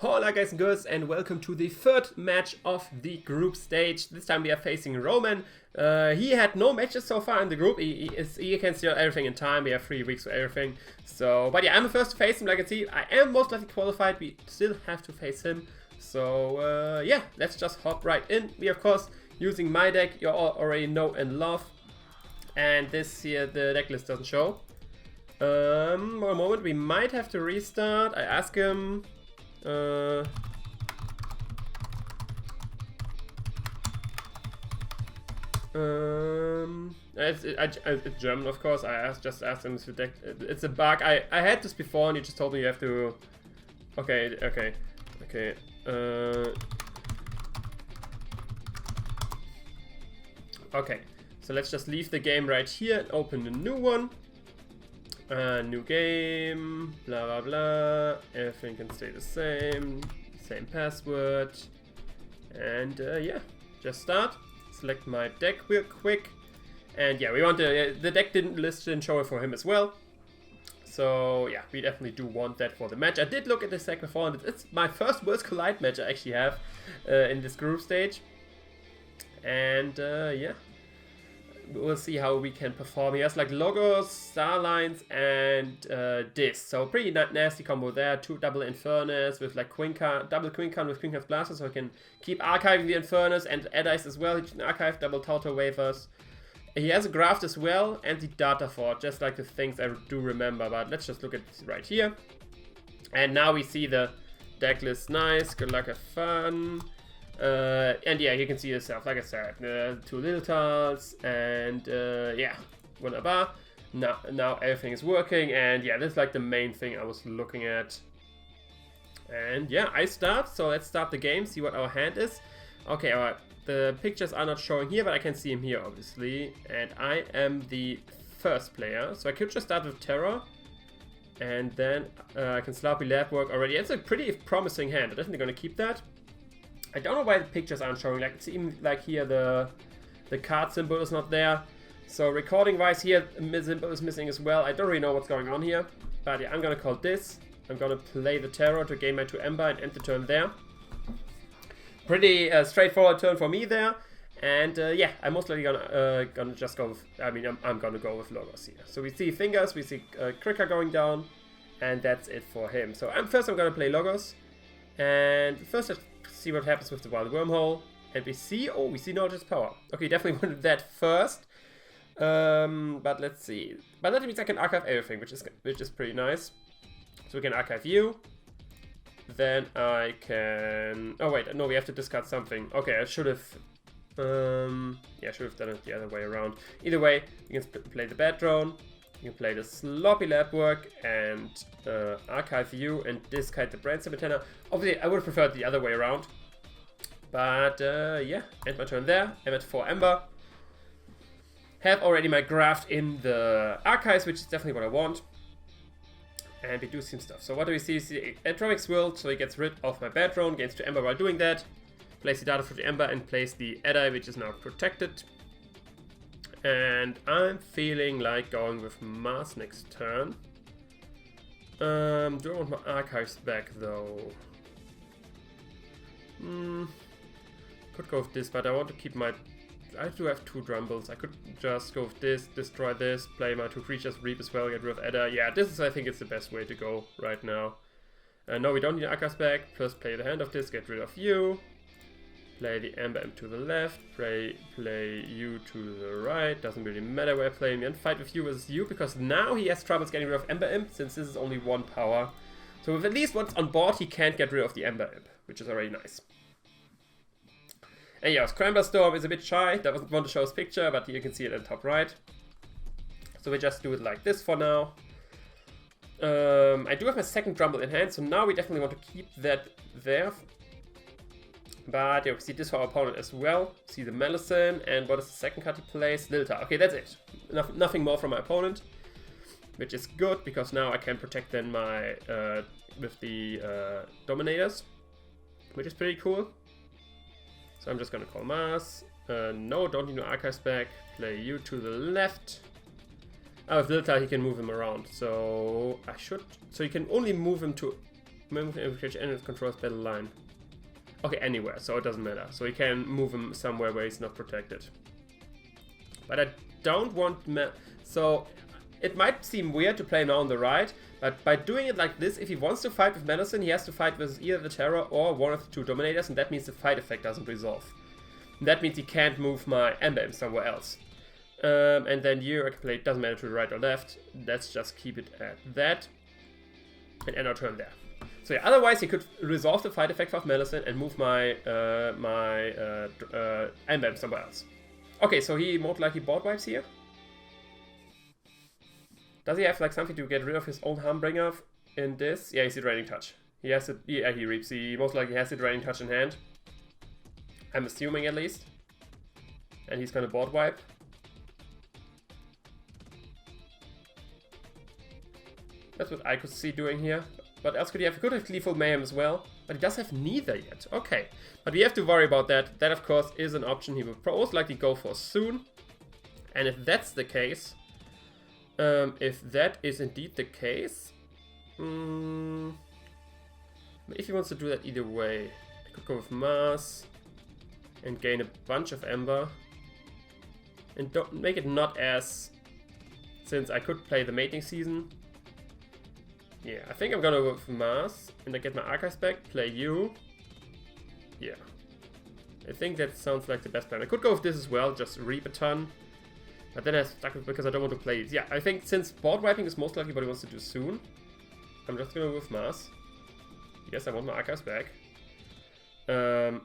Hola guys and girls, and welcome to the third match of the group stage. This time we are facing Roman. He had no matches so far in the group. He can steal everything in time. We have 3 weeks for everything. So, but yeah, I'm the first to face him. Like I see, I am most likely qualified. We still have to face him. So yeah, let's just hop right in. We of course using my deck you all already know and love. And this here, the deck list doesn't show. For a moment, we might have to restart. I ask him. It's German, of course. I just asked him if the deck. It's a bug. I had this before, and he just told me you have to. Okay. Okay. So let's just leave the game right here and open a new one. New game, blah blah blah, everything can stay the same password, and yeah, just start, select my deck real quick, and yeah, we want the deck didn't list and show it for him as well, so yeah, we definitely do want that for the match. I did look at this deck before, and it's my first Worlds Collide match I actually have in this group stage, and yeah. We'll see how we can perform. He has like Logos, Starlines, and this. So pretty nasty combo there. 2 double Infernus with like double Quincun with Quincun's Blaster, so I can keep archiving the Infernus and Eddies as well. He can archive double Tautor Wafers. He has a Graft as well and the Data Fort, just like the things I do remember. But let's just look at this right here. And now we see the deck list. Nice. Good luck, have fun. And yeah, you can see yourself, like I said, 2 little tiles, and yeah, 1 bar. Now everything is working, and yeah, this is like the main thing I was looking at. And yeah, I start, so let's start the game, see what our hand is. Okay, alright, the pictures are not showing here, but I can see him here, obviously. And I am the first player, so I could just start with Terror. And then I can Sloppy Lab work already. It's a pretty promising hand, I'm definitely going to keep that. I don't know why the pictures aren't showing, like it's even like here the card symbol is not there. So recording wise here, the symbol is missing as well. I don't really know what's going on here. But yeah, I'm gonna call this. I'm gonna play the Terror to gain my 2 Aember and end the turn there. Pretty straightforward turn for me there. And yeah, I'm most likely gonna just go with, I'm gonna go with Logos here. So we see Fingers, we see Kricker going down, and that's it for him. So first I'm gonna play Logos. And first let's see what happens with the Wild Wormhole. And we see Notice Power. Okay, definitely wanted that first. But let's see. But that means I can archive everything, which is pretty nice. So we can archive you. Then I can... Oh wait, no, we have to discard something. Okay, I should have... yeah, I should have done it the other way around. Either way, you can play the Bad Drone. You can play the Sloppy Lab work and archive you and discard the Brainstorm Antenna. Obviously, I would have preferred the other way around. But yeah, end my turn there. I'm at 4 Aember. Have already my Graft in the archives, which is definitely what I want. And we do some stuff. So what do we see? We see Atomic Swirl, so he gets rid of my Bad Drone, gains 2 Aember while doing that. Place the Data for the Aember and place the Eddi, which is now protected. And I'm feeling like going with Mars next turn. Do I want my archives back though? Could go with this, but I want to keep my... I do have 2 Drumbles. I could just go with this, destroy this, play my 2 creatures, Reap as well, get rid of Edda. Yeah, this is, I think, it's the best way to go right now. No, we don't need archives back. First play the hand of this, get rid of you. Play the Aember Imp to the left, play you to the right, doesn't really matter where I play him, and fight with you versus you, because now he has troubles getting rid of Aember Imp, since this is only 1 power. So with at least once on board, he can't get rid of the Aember Imp, which is already nice. And yeah, Scrambler Storm is a bit shy, that wasn't want to show his picture, but you can see it at the top right. So we just do it like this for now. I do have my second Drumble in hand, so now we definitely want to keep that there. But yeah, we see this for our opponent as well. See the Melusine, and what is the second card he plays? Liltar. Okay, that's it. Nothing more from my opponent, which is good because now I can protect then my with the Dominators, which is pretty cool. So I'm just gonna call Mars. No, don't need no archives back. Play you to the left. Oh, with Liltar he can move him around, so I should. So you can only move him to move every creature and it controls battle line. Okay, anywhere, so it doesn't matter. So he can move him somewhere where he's not protected. But I don't want... So it might seem weird to play now on the right, but by doing it like this, if he wants to fight with Medicine, he has to fight with either the Terror or one of the two Dominators, and that means the fight effect doesn't resolve. And that means he can't move my Aember somewhere else. And then here I can play, it doesn't matter to the right or left. Let's just keep it at that. And end our turn there. So yeah, otherwise he could resolve the fight effect of Medicine and move my Aember somewhere else. Okay, so he most likely board wipes here. Does he have like something to get rid of his own Harmbringer in this? Yeah, he's the Draining Touch. He has it. Yeah, he reaps. He most likely has the Draining Touch in hand. I'm assuming at least. And he's gonna board wipe. That's what I could see doing here. What else could he have? He could have Gleeful Mayhem as well. But he does have neither yet. Okay. But we have to worry about that. That, of course, is an option he will most likely go for soon. And if that's the case... if that is indeed the case... if he wants to do that either way... I could go with Mars... and gain a bunch of Aember. And don't make it not as... since I could play the Mating Season... Yeah, I think I'm gonna go with Mars, and I get my Archives back, play you. Yeah. I think that sounds like the best plan. I could go with this as well, just reap a ton. But then I'm stuck with because I don't want to play it. Yeah, I think since board wiping is most likely what he wants to do soon, I'm just gonna go with Mars. Yes, I want my Archives back. I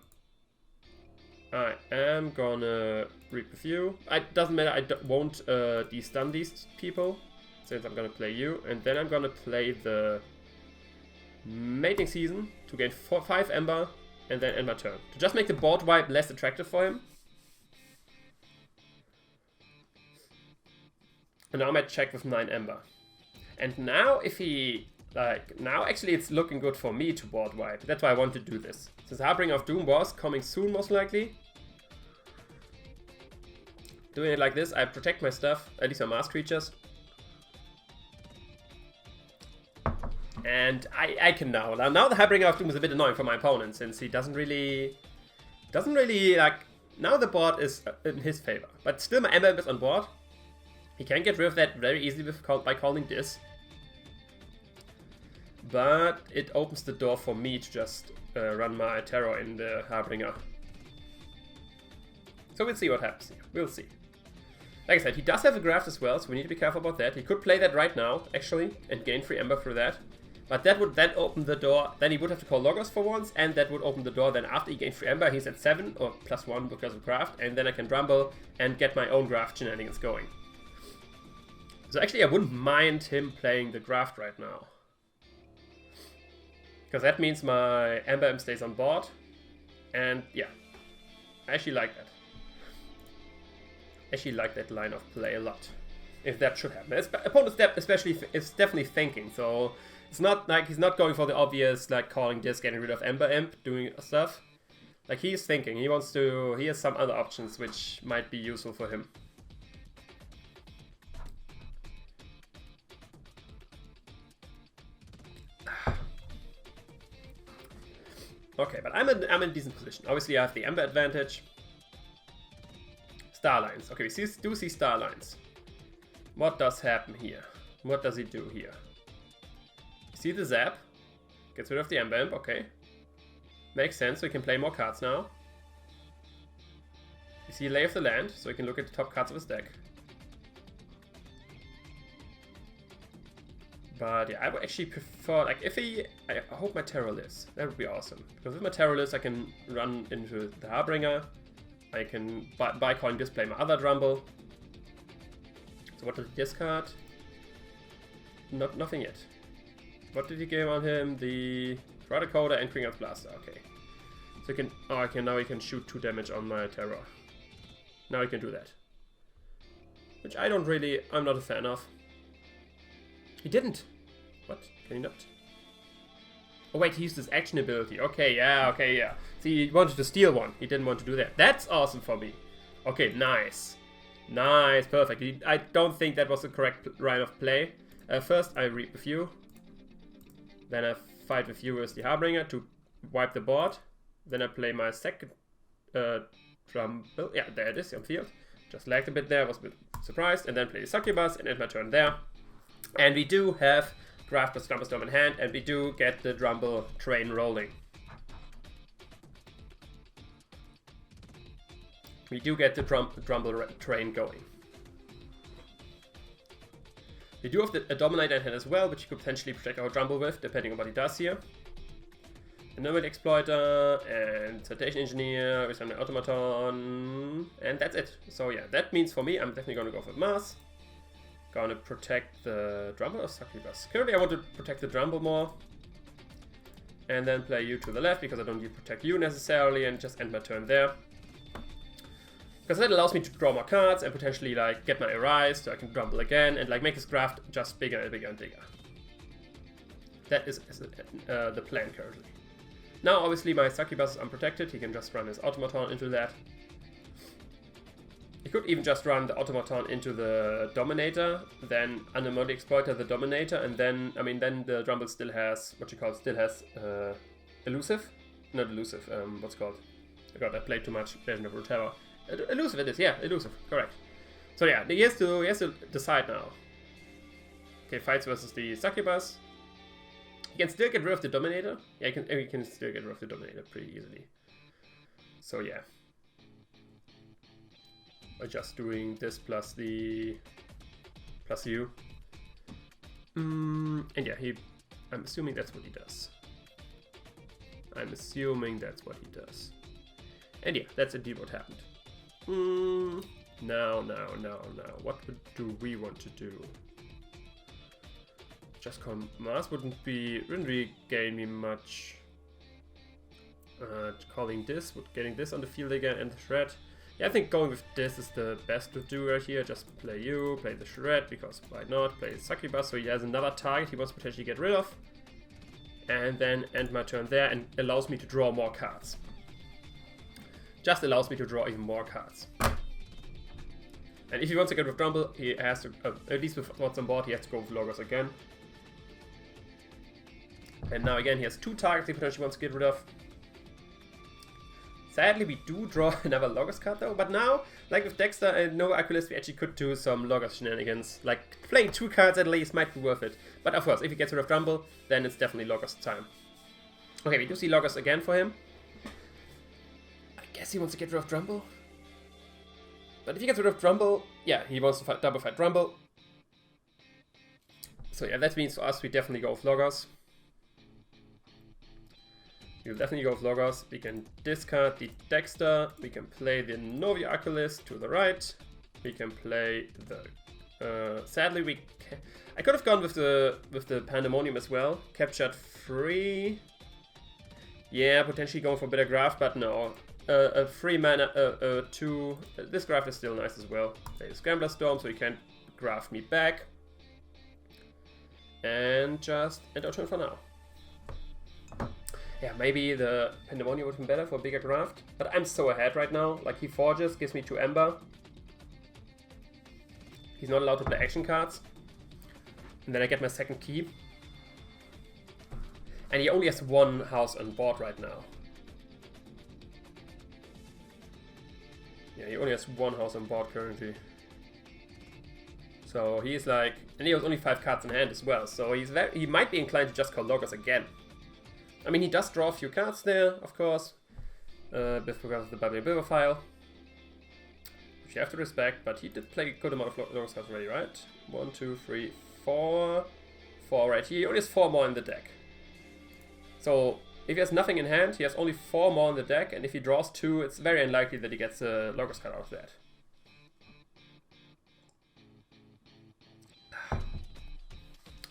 am gonna reap a few. It doesn't matter, I won't de-stun these people. Since I'm gonna play you, and then I'm gonna play the Mating Season to gain 5 Aember, and then end my turn. To just make the board wipe less attractive for him. And now I might check with 9 Aember. And now if he, now actually it's looking good for me to board wipe. That's why I want to do this. Since Harbinger of Doom was coming soon most likely. Doing it like this, I protect my stuff, at least my Mars creatures. And I can now the Harbinger of Doom is a bit annoying for my opponent since he doesn't really like, now the board is in his favor. But still my Aember is on board. He can get rid of that very easily by calling this. But it opens the door for me to just run my Terror in the Harbinger. So we'll see what happens here. We'll see. Like I said, he does have a Graft as well, so we need to be careful about that. He could play that right now, actually, and gain 3 Aember through that. But that would then open the door, then he would have to call Logos for once, and that would open the door, then after he gained 3 Aember, he's at 7, or +1 because of Graft, and then I can Rumble and get my own Graft shenanigans going. So actually I wouldn't mind him playing the Graft right now. Because that means my Aember stays on board, and yeah, I actually like that. I actually like that line of play a lot, if that should happen. Opponent's especially is definitely thinking, so... It's not like he's not going for the obvious, like calling this, getting rid of Aember Imp, doing stuff. Like he's thinking, he has some other options which might be useful for him. Okay, but I'm in a decent position. Obviously I have the Aember advantage. Starlines. Okay, we do see Starlines. What does happen here? What does he do here? See the Zap, gets rid of the Aember Imp, okay. Makes sense, so he can play more cards now. You see Lay of the Land, so he can look at the top cards of his deck. But yeah, I would actually prefer, like if he, I hope my Terror lives, that would be awesome. Because with my Terror lives I can run into the Harbinger, I can buy coin display my other Rumble. So what did he discard? Nothing yet. What did he give on him? The Radacoda and Kring's Blaster. Okay. So he can. Oh, now he can shoot 2 damage on my Terror. Now he can do that. Which I'm not a fan of. He didn't. What? Can he not? Oh wait, he used his action ability. Okay, yeah. See, he wanted to steal one. He didn't want to do that. That's awesome for me. Okay, nice. Nice, perfect. I don't think that was the correct line of play. First, I reap a few. Then I fight with you as the Harbinger to wipe the board. Then I play my second Drumble. Yeah, there it is on field. Just lagged a bit there, was a bit surprised. And then play the Succubus and end my turn there. And we do have Graft plus Drumble Storm in hand, and we do get the Drumble train rolling. We do get the Drumble train going. We do have a Dominator in hand as well, which you could potentially protect our Drumble with, depending on what he does here. A Nomad Exploiter and Citation Engineer with an Automaton, and that's it. So yeah, that means for me, I'm definitely going to go for Mars. Gonna protect the Drumble or Succubus. Currently I want to protect the Drumble more. And then play you to the left, because I don't need to protect you necessarily, and just end my turn there. Because that allows me to draw more cards and potentially like get my Arise so I can Drumble again and like make his Graft just bigger and bigger and bigger. That is the plan currently. Now obviously my Succubus is unprotected, he can just run his Automaton into that. He could even just run the Automaton into the Dominator, then Anemone Exploiter the Dominator, and then, I mean, then the Drumble still has, Elusive? Not Elusive, what's it called? Oh god, I played too much Legend of Runeterra. Elusive it is, yeah, Elusive, correct. So yeah, he has to decide now. Okay, fights versus the Succubus. He can still get rid of the Dominator. Yeah, he can still get rid of the Dominator pretty easily. So yeah. By just doing this plus you. And yeah, I'm assuming that's what he does. I'm assuming that's what he does. And yeah, that's indeed what happened. Now. What do we want to do? Just Mars wouldn't really gain me much. Calling this, getting this on the field again, and the Shred. Yeah, I think going with this is the best to do right here. Just play you, play the Shred, because why not? Play the Succubus, so he has another target he wants to potentially get rid of. And then end my turn there, and allows me to draw more cards. Just allows me to draw even more cards. And if he wants to get rid of Drumble, he has to, at least with what's on board, he has to go with Logos again. And now again, he has two targets he potentially wants to get rid of. Sadly, we do draw another Logos card though, but now, like with Dexter and Nova Oculus, we actually could do some Logos shenanigans. Like, playing two cards at least might be worth it. But of course, if he gets rid of Drumble, then it's definitely Logos time. Okay, we do see Logos again for him. I guess he wants to get rid of Drumble. But if he gets rid of Drumble, yeah, he wants to double fight Drumble. So yeah, that means for us, we definitely go with Logos. We'll definitely go with Logos. We can discard the Dexter. We can play the Novi Oculus to the right. We can play the... sadly, I could have gone with the Pandemonium as well. Captured 3. Yeah, potentially going for a better Graft, but no. A 3 mana, 2. This Graft is still nice as well. Play the Scrambler Storm so he can't Graft me back. And just end our turn for now. Yeah, maybe the Pandemonium would have been better for a bigger Graft. But I'm so ahead right now. Like, he forges, gives me 2 Aember. He's not allowed to play action cards. And then I get my second key. And he only has 1 house on board right now. Yeah, he only has 1 house on board currently. So he's like... And he has only 5 cards in hand as well. So he might be inclined to just call Logos again. I mean, he does draw a few cards there, of course. Because of the Babylon Bibliophile. Which you have to respect, but he did play a good amount of Logos cards already, right? 1, 2, 3, 4. 4 right here. He only has 4 more in the deck. So, if he has nothing in hand, he has only 4 more in the deck, and if he draws 2, it's very unlikely that he gets a Logos card out of that.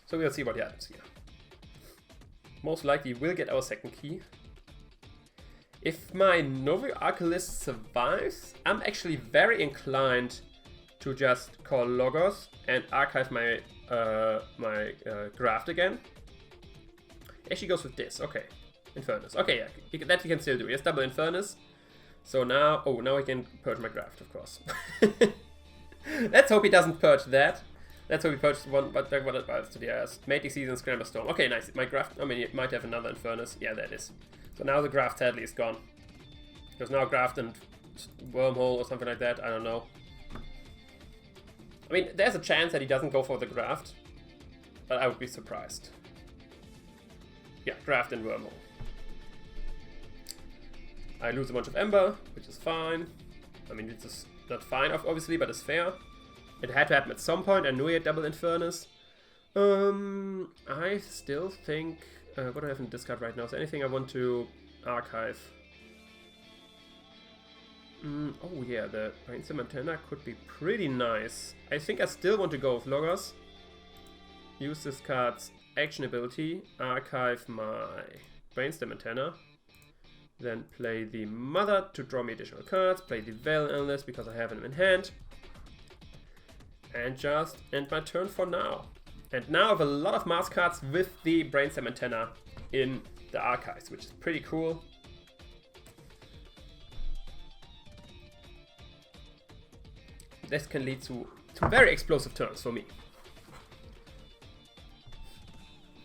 So we'll see what happens here. Most likely we'll get our second key. If my Novi Oculus survives, I'm actually very inclined to just call Logos and archive my Graft again. Actually goes with this, okay. Infernus, okay, yeah, that he can still do. He has double Infernus. So now, now he can purge my Graft, of course. Let's hope he doesn't purge that. That's what we purchased one, but what advice to the ass? Mating Season, Scramble Storm. Okay, nice. My graft, I mean, it might have another Infernus. Yeah, that is. So now the graft sadly is gone. There's now graft and wormhole or something like that. I don't know. I mean, there's a chance that he doesn't go for the graft, but I would be surprised. Yeah, graft and wormhole. I lose a bunch of Aember, which is fine. I mean, it's just not fine, obviously, but it's fair. It had to happen at some point. I knew he had double Infernus. I still think... what do I have in discard right now? Is there anything I want to archive? Oh yeah, the Brainstorm Antenna could be pretty nice. I think I still want to go with Loggers. Use this card's action ability. Archive my Brainstorm Antenna. Then play the Mother to draw me additional cards. Play the Veil Analyst because I have him in hand. And just end my turn for now. And now I have a lot of mask cards with the Brainstorm Antenna in the archives, which is pretty cool. This can lead to very explosive turns for me.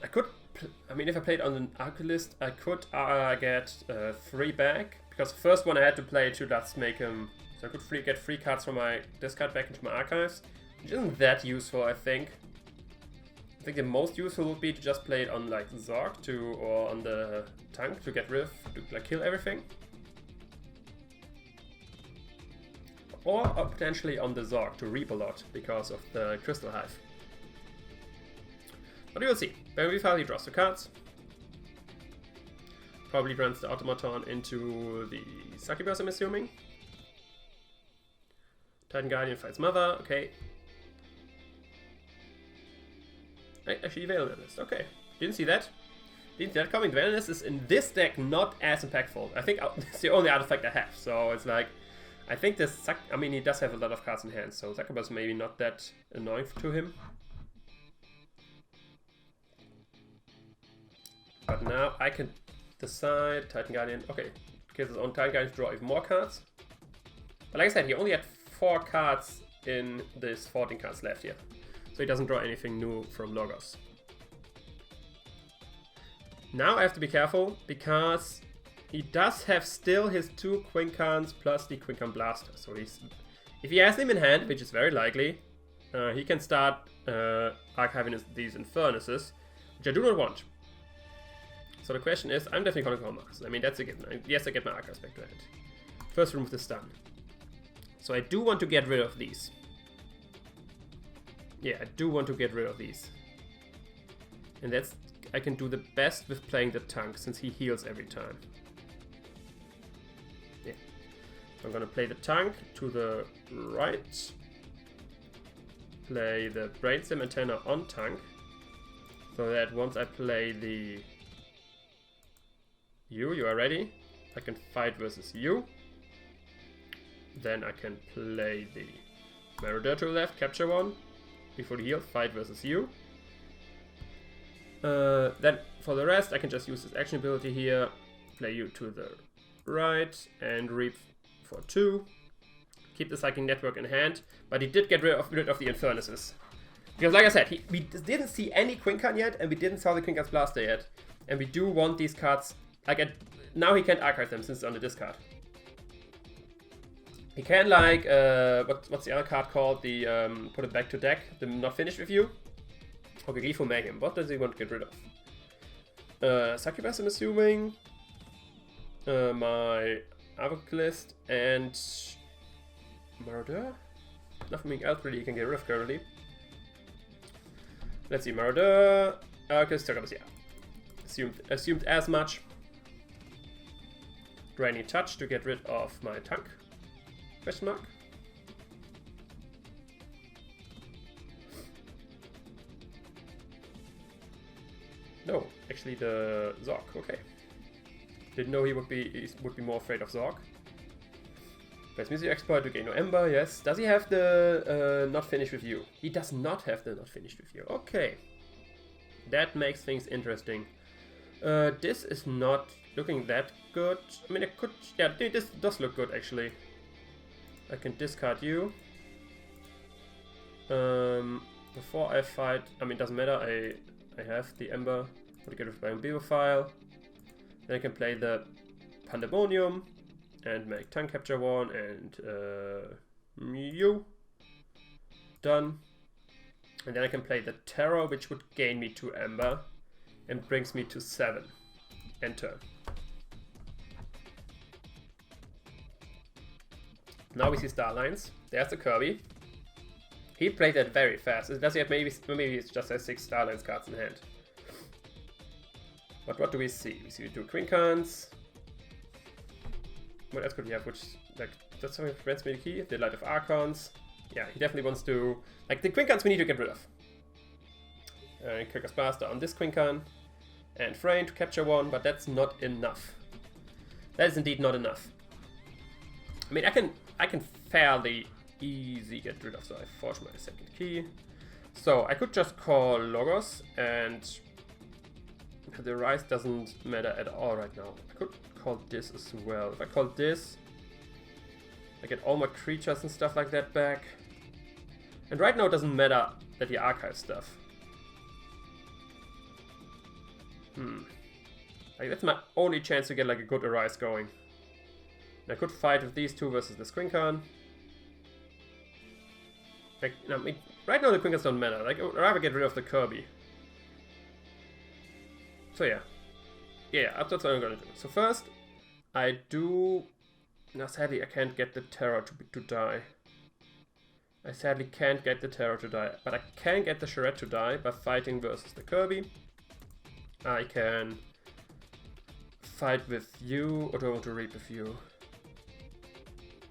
I could, I mean, if I played on an Archilist, I could get 3 back. Because the first one I had to play to just make him, so I could get 3 cards from my discard back into my archives. Which isn't that useful, I think. I think the most useful would be to just play it on like Zork or on the tank to get rid of, to like kill everything. Or potentially on the Zork to reap a lot because of the Crystal Hive. But we will see. Very far he draws the cards. Probably runs the Automaton into the Succubus, I'm assuming. Titan Guardian fights Mother, okay. Actually, Veil Analyst, okay. Didn't see that. Didn't see that coming. Veil Analyst is in this deck not as impactful. I think it's the only artifact I have, so it's like... I think this... I mean, he does have a lot of cards in hand, so Succubus maybe not that annoying to him. But now I can decide... Titan Guardian... Okay, gives his own Titan Guardian to draw even more cards. But like I said, he only had 4 cards in this 14 cards left here. So he doesn't draw anything new from Loggers. Now I have to be careful, because he does have still his 2 Quincans plus the Quincan Blaster. So he's, if he has them in hand, which is very likely, he can start archiving these Infernuses, which I do not want. So the question is, I'm definitely going to call Marcus. I mean, that's a given. Yes, I get my Archives back to hand. First remove the stun. So I do want to get rid of these. Yeah, I do want to get rid of these. And that's... I can do the best with playing the tank, since he heals every time. Yeah. So I'm gonna play the tank to the right. Play the Brainstorm Antenna on tank. So that once I play the... You are ready. I can fight versus you. Then I can play the Marauder to the left, capture one. Before the heal, fight versus you. Then for the rest, I can just use this action ability here, play you to the right, and reap for 2. Keep the Psychic Network in hand, but he did get rid of the Infernuses. Because like I said, we didn't see any Quincan yet, and we didn't saw the Quincan's Blaster yet. And we do want these cards, like now he can't archive them since it's on the discard. He can like, what's the other card called? The, put it back to deck, the not finished with you. Okay, Grifo Mayhem, what does he want to get rid of? Succubus, I'm assuming. My Archilist and Marauder? Nothing else really he can get rid of currently. Let's see, Marauder, Archilist, Succubus, yeah. Assumed as much. Do I need touch to get rid of my tank? Question mark? No, actually the Zork, okay. Didn't know he would be more afraid of Zork. Best music exploit to gain no Aember, yes. Does he have the not finished with you? He does not have the not finished with you. Okay. That makes things interesting. This is not looking that good. I mean, it could... Yeah, this does look good, actually. I can discard you. The before I fight, I mean, doesn't matter, I have the Aember. I'll get rid of my Bibliophile. Then I can play the Pandemonium and make Tongue Capture 1 and Mew. Done. And then I can play the Terror, which would gain me 2 Aember and brings me to 7. End turn. Now we see Star Lines. There's the Kirby. He played that very fast. Does he have maybe he just has 6 Star Lines cards in hand. But what do we see? We see 2 Quinkans. What else could he have? Which, like, that's something that prevents me the key. The Light of Archons. Yeah, he definitely wants to... Like, the Quinkans we need to get rid of. Kirkus Blaster on this Quinkan. And Frame to capture 1, but that's not enough. That is indeed not enough. I mean, I can fairly easy get rid of, so I forge my second key. So I could just call Logos, and the rise doesn't matter at all right now. I could call this as well. If I call this, I get all my creatures and stuff like that back. And right now it doesn't matter that he archives stuff. Like, that's my only chance to get like a good Arise going. And I could fight with these two versus the Quinkan. Like, I mean, right now the Quinkans don't matter. Like, I'd rather get rid of the Kirby. So yeah. Yeah, that's what I'm gonna do. So first, I do... Now sadly I can't get the Terror to die. I sadly can't get the Terror to die. But I can get the Charette to die by fighting versus the Kirby. I can fight with you, or do I want to reap with you?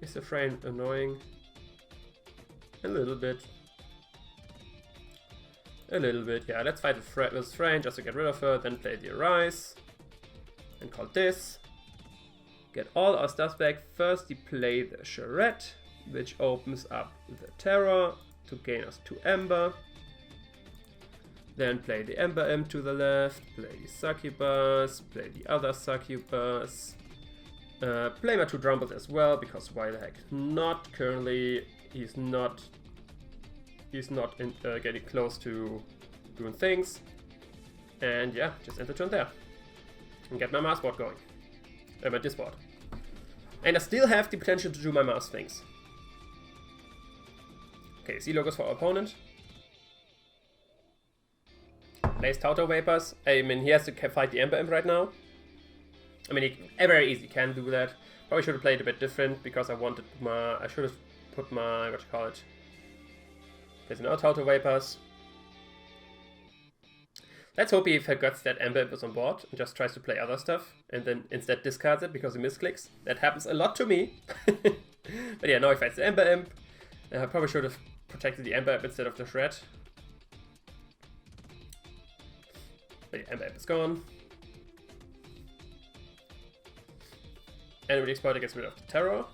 Is the Frame annoying? A little bit. A little bit, yeah. Let's fight with Frame just to get rid of her, then play the Arise. And call this. Get all our stuff back. First we play the Charette, which opens up the Terror to gain us 2 Aember. Then play the Aember Imp to the left, play the Succubus, play the other Succubus. Play my 2 Drumbles as well, because why the heck not? Currently he's not getting close to doing things. And yeah, just end the turn there. And get my Mars board going. My disboard. And I still have the potential to do my Mars things. Okay, C logos for our opponent. Plays Tauto Vapors. I mean, he has to fight the Aember Imp right now. I mean, he very easy can do that. Probably should have played a bit different because I wanted my... I should have put my... what you call it? There's no Tauto Vapors. Let's hope he forgets that Aember Imp is on board and just tries to play other stuff and then instead discards it because he misclicks. That happens a lot to me. But yeah, now he fights the Aember Imp. I probably should have protected the Aember Imp instead of the Shred. But yeah, Aember Imp is gone. And with the Exploiter gets rid of the Terror.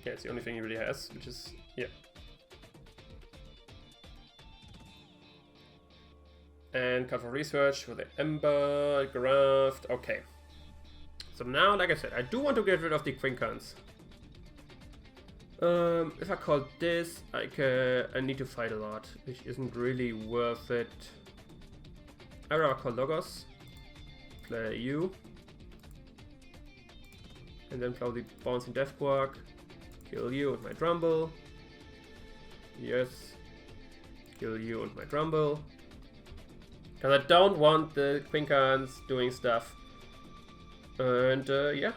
Yeah, it's the only thing he really has, which is, yeah. And cover research for the Aember, Graft, okay. So now, like I said, I do want to get rid of the Quinkans. If I call this, I need to fight a lot, which isn't really worth it. I rather call Logos, play you, and then play the Bouncing Death Quark, kill you and my Drumble. Yes, kill you and my Drumble. Because I don't want the Quinkans doing stuff. And yeah.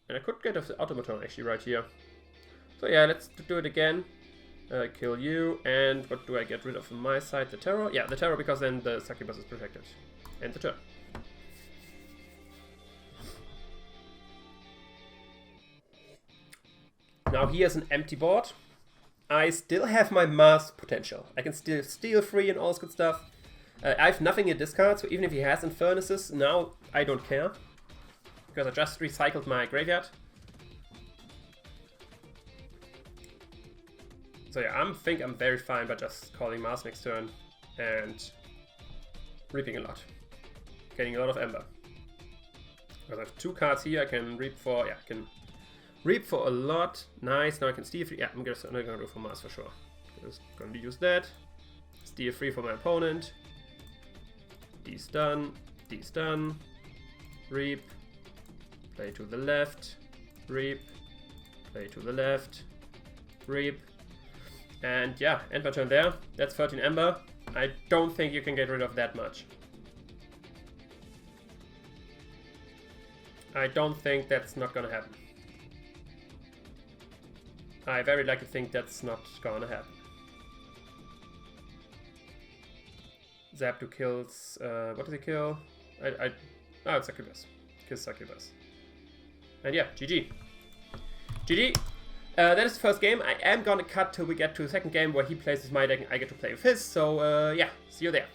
And I could get the Automaton actually right here. So yeah, let's do it again. Kill you. And what do I get rid of on my side? The Terror? Yeah, the Terror, because then the Succubus is protected. And the turn. Now he has an empty board. I still have my Mars potential. I can still steal free and all this good stuff. I have nothing in discard, so even if he has Infernuses, now I don't care. Because I just recycled my graveyard. So yeah, I think I'm very fine by just calling Mars next turn and reaping a lot. Getting a lot of Aember. Because I have 2 cards here I can reap for, yeah, I can Reap for a lot. Nice. Now I can steal free. Yeah, I'm gonna go for Mars for sure. Just gonna use that. Steal free for my opponent. D-stun. D-stun. Reap. Play to the left. Reap. Play to the left. Reap. And yeah, end my turn there. That's 13 Aember. I don't think you can get rid of that much. I don't think that's not gonna happen. I very likely think that's not gonna happen. Zapdo kills, what does he kill? Oh, it's Succubus. Kills Succubus. And yeah, GG. GG. That is the first game. I am gonna cut till we get to the second game where he plays with my deck and I get to play with his. So yeah, see you there.